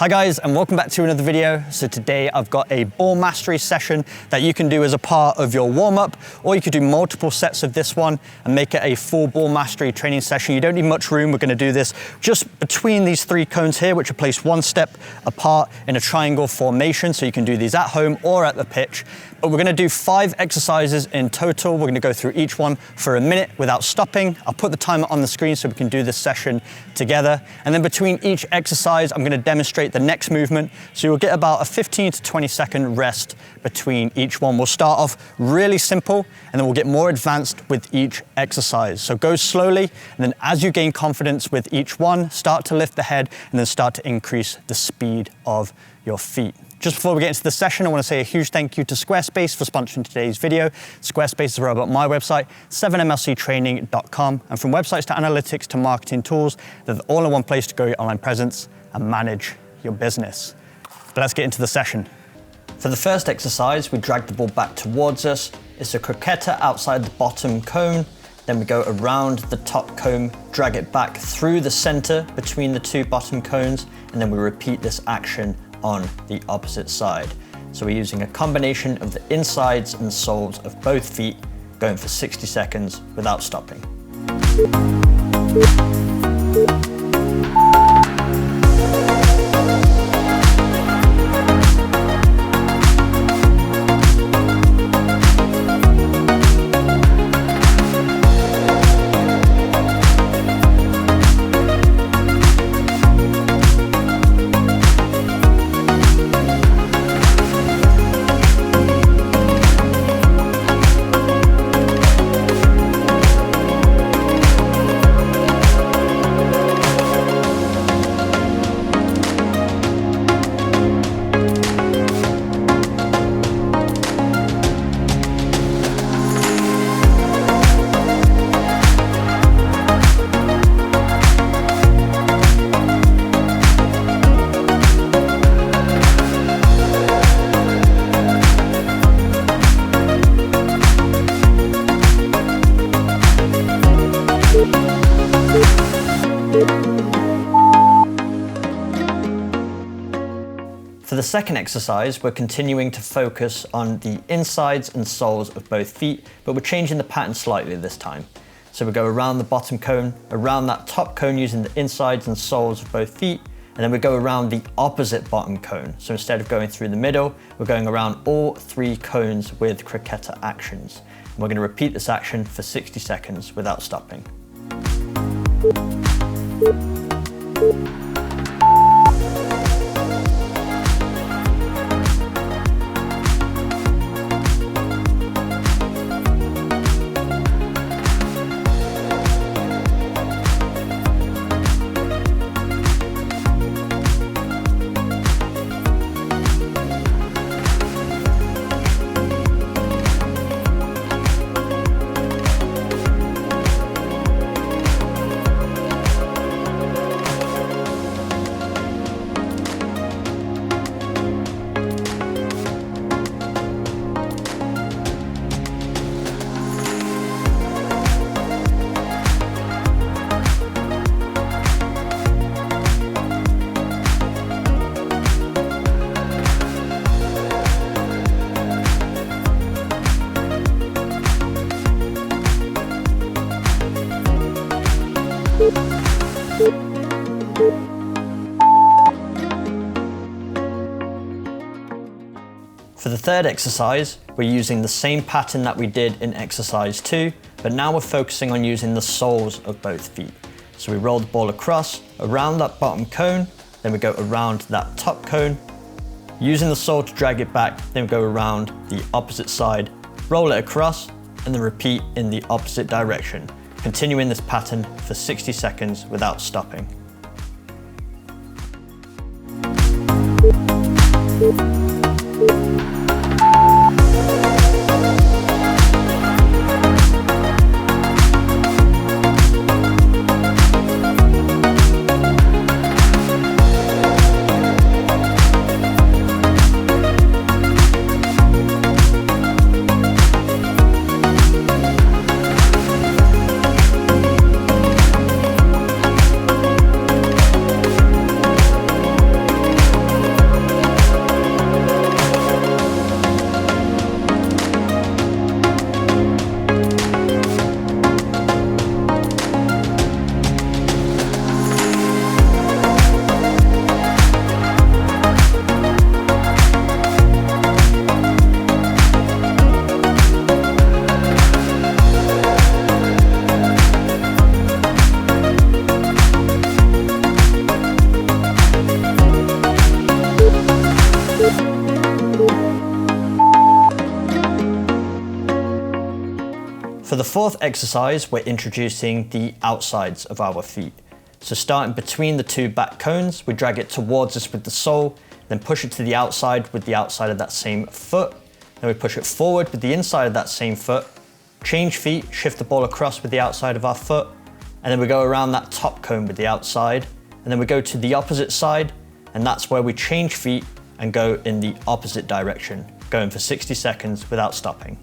Hi guys, and welcome back to another video. So today I've got a ball mastery session that you can do as a part of your warm-up, or you could do multiple sets of this one and make it a full ball mastery training session. You don't need much room. We're going to do this just between these three cones here, which are placed one step apart in a triangle formation. So you can do these at home or at the pitch. But we're going to do 5 exercises in total. We're going to go through each one for a minute without stopping. I'll put the timer on the screen so we can do this session together. And then between each exercise, I'm going to demonstrate the next movement. So you'll get about a 15 to 20 second rest between each one. We'll start off really simple, and then we'll get more advanced with each exercise. So go slowly, and then as you gain confidence with each one, start to lift the head and then start to increase the speed of your feet. Just before we get into the session, I want to say a huge thank you to Squarespace for sponsoring today's video. Squarespace is where I built my website, 7mlctraining.com. And from websites to analytics to marketing tools, they're all in one place to grow your online presence and manage your business. But let's get into the session. For the first exercise, we drag the ball back towards us. It's a croqueta outside the bottom cone. Then we go around the top cone, drag it back through the center between the two bottom cones, and then we repeat this action on the opposite side. So we're using a combination of the insides and soles of both feet, going for 60 seconds without stopping. For the second exercise, we're continuing to focus on the insides and soles of both feet, but we're changing the pattern slightly this time. So we go around the bottom cone, around that top cone using the insides and soles of both feet, and then we go around the opposite bottom cone. So instead of going through the middle, we're going around all 3 cones with croqueta actions. And we're going to repeat this action for 60 seconds without stopping. For the third exercise, we're using the same pattern that we did in exercise 2, but now we're focusing on using the soles of both feet. So we roll the ball across, around that bottom cone, then we go around that top cone, using the sole to drag it back, then we go around the opposite side, roll it across, and then repeat in the opposite direction, continuing this pattern for 60 seconds without stopping. the fourth exercise, we're introducing the outsides of our feet. So starting between the two back cones, we drag it towards us with the sole, then push it to the outside with the outside of that same foot. Then we push it forward with the inside of that same foot, change feet, shift the ball across with the outside of our foot, and then we go around that top cone with the outside, and then we go to the opposite side, and that's where we change feet and go in the opposite direction, going for 60 seconds without stopping.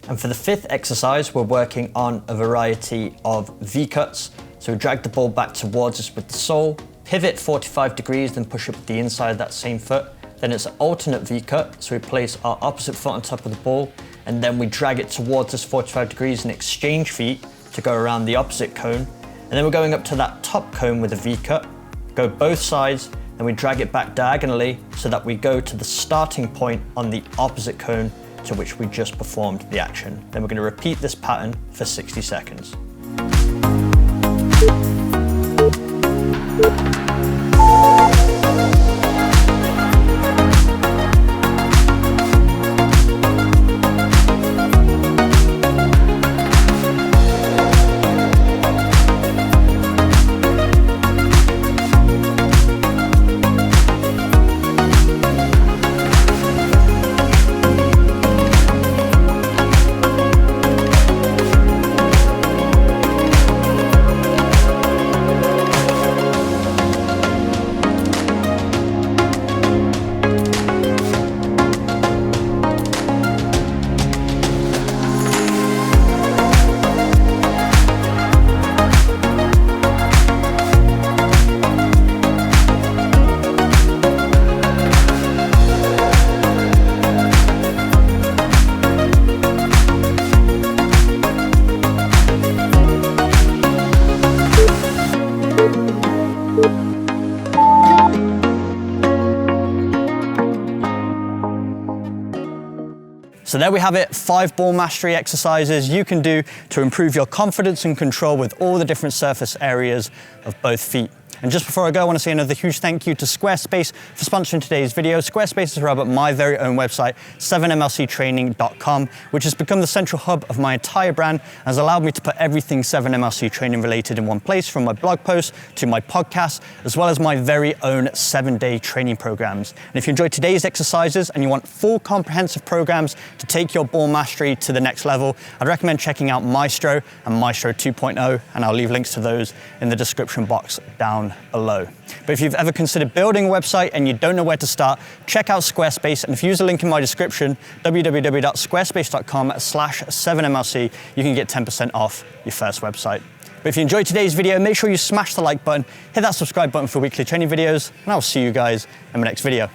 And for the fifth exercise, we're working on a variety of V-cuts. So we drag the ball back towards us with the sole, pivot 45 degrees, then push it with the inside of that same foot. Then it's an alternate V-cut, so we place our opposite foot on top of the ball, and then we drag it towards us 45 degrees and exchange feet to go around the opposite cone. And then we're going up to that top cone with a V-cut, go both sides, and we drag it back diagonally so that we go to the starting point on the opposite cone to which we just performed the action. Then we're going to repeat this pattern for 60 seconds. So there we have it, 5 ball mastery exercises you can do to improve your confidence and control with all the different surface areas of both feet. And just before I go, I want to say another huge thank you to Squarespace for sponsoring today's video. Squarespace has run up my very own website, 7mlctraining.com, which has become the central hub of my entire brand and has allowed me to put everything 7MLC training related in one place, from my blog posts to my podcast, as well as my very own 7-day training programs. And if you enjoyed today's exercises and you want full comprehensive programs to take your ball mastery to the next level, I'd recommend checking out Maestro and Maestro 2.0, and I'll leave links to those in the description box down below. But if you've ever considered building a website and you don't know where to start, check out Squarespace, and if you use the link in my description, www.squarespace.com/7mlc, you can get 10% off your first website. But if you enjoyed today's video, make sure you smash the like button, hit that subscribe button for weekly training videos, and I'll see you guys in my next video.